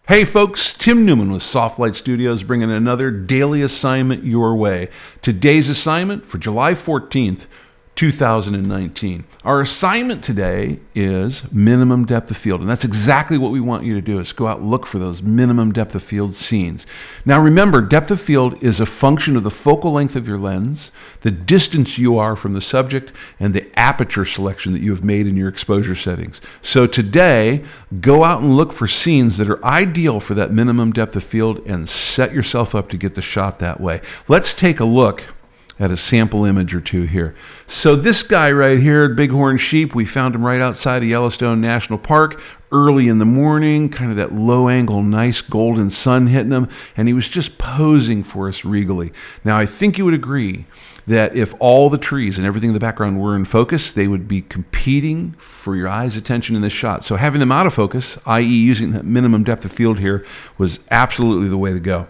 Hey folks, Tim Newman with Lite Studios bringing another daily assignment your way. Today's assignment for July 14th, 2019. Our assignment today is minimum depth of field, and that's exactly what we want you to do, is go out and look for those minimum depth of field scenes. Now remember, depth of field is a function of the focal length of your lens, the distance you are from the subject, and the aperture selection that you have made in your exposure settings. So today, go out and look for scenes that are ideal for that minimum depth of field and set yourself up to get the shot that way. Let's take a look at a sample image or two here. So this guy right here, Bighorn Sheep, we found him right outside of Yellowstone National Park early in the morning, kind of that low angle, nice golden sun hitting him, and he was just posing for us regally. Now I think you would agree that if all the trees and everything in the background were in focus, they would be competing for your eye's attention in this shot. So having them out of focus, i.e. using that minimum depth of field here, was absolutely the way to go.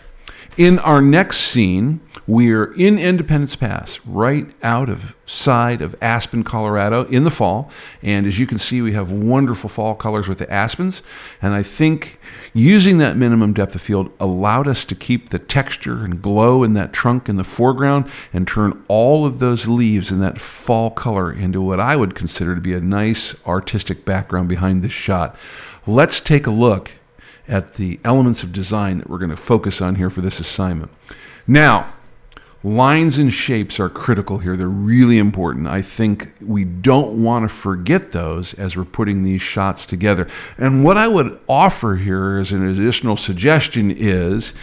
In our next scene, we're in Independence Pass, right outside of Aspen, Colorado, in the fall. And as you can see, we have wonderful fall colors with the aspens. And I think using that minimum depth of field allowed us to keep the texture and glow in that trunk in the foreground and turn all of those leaves in that fall color into what I would consider to be a nice artistic background behind this shot. Let's take a look at the elements of design that we're going to focus on here for this assignment. Now, lines and shapes are critical here. They're really important. I think we don't want to forget those as we're putting these shots together. And what I would offer here as an additional suggestion is,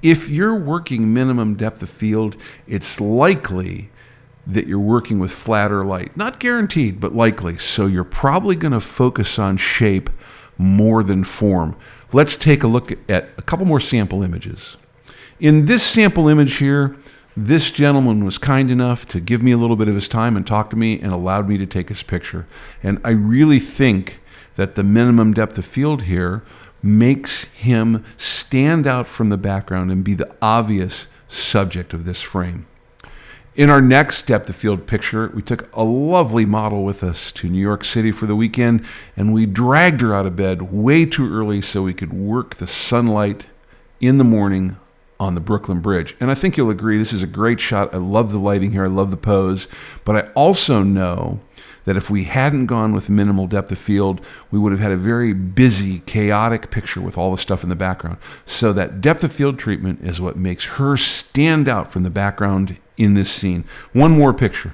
if you're working minimum depth of field, it's likely that you're working with flat or light. Not guaranteed, but likely. So you're probably going to focus on shape more than form. Let's take a look at a couple more sample images. In this sample image here, this gentleman was kind enough to give me a little bit of his time and talk to me and allowed me to take his picture. And I really think that the minimum depth of field here makes him stand out from the background and be the obvious subject of this frame. In our next depth of field picture, we took a lovely model with us to New York City for the weekend, and we dragged her out of bed way too early so we could work the sunlight in the morning on the Brooklyn Bridge. And I think you'll agree this is a great shot. I love the lighting here. I love the pose. But I also know that if we hadn't gone with minimal depth of field, we would have had a very busy, chaotic picture with all the stuff in the background. So that depth of field treatment is what makes her stand out from the background in this scene. One more picture.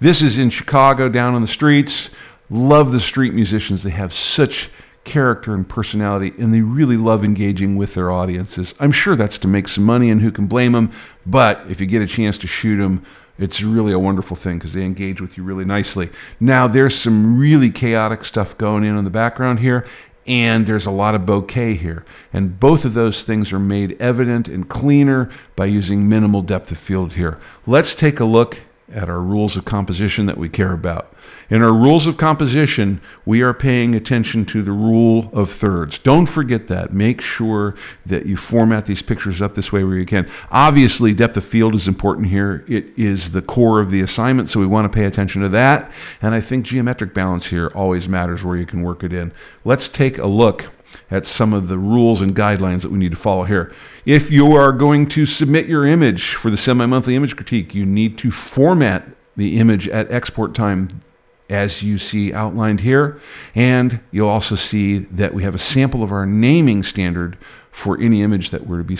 This is in Chicago, down on the streets. Love the street musicians. They have such character and personality, and they really love engaging with their audiences. I'm sure that's to make some money, and who can blame them? But if you get a chance to shoot them, it's really a wonderful thing because they engage with you really nicely. Now, there's some really chaotic stuff going in the background here, and there's a lot of bokeh here. And both of those things are made evident and cleaner by using minimal depth of field here. Let's take a look at our rules of composition that we care about. In our rules of composition, we are paying attention to the rule of thirds. Don't forget that. Make sure that you format these pictures up this way where you can. Obviously, depth of field is important here. It is the core of the assignment, so we want to pay attention to that. And I think geometric balance here always matters where you can work it in. Let's take a look at some of the rules and guidelines that we need to follow here. If you are going to submit your image for the semi-monthly image critique, you need to format the image at export time as you see outlined here. And you'll also see that we have a sample of our naming standard for any image that were to be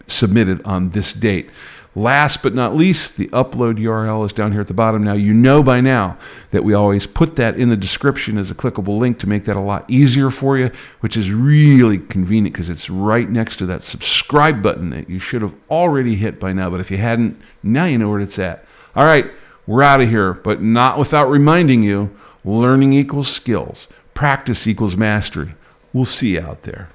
submitted on this date. Last but not least, the upload URL is down here at the bottom. Now, you know by now that we always put that in the description as a clickable link to make that a lot easier for you, which is really convenient because it's right next to that subscribe button that you should have already hit by now. But if you hadn't, now you know where it's at. All right, we're out of here, but not without reminding you, learning equals skills. Practice equals mastery. We'll see you out there.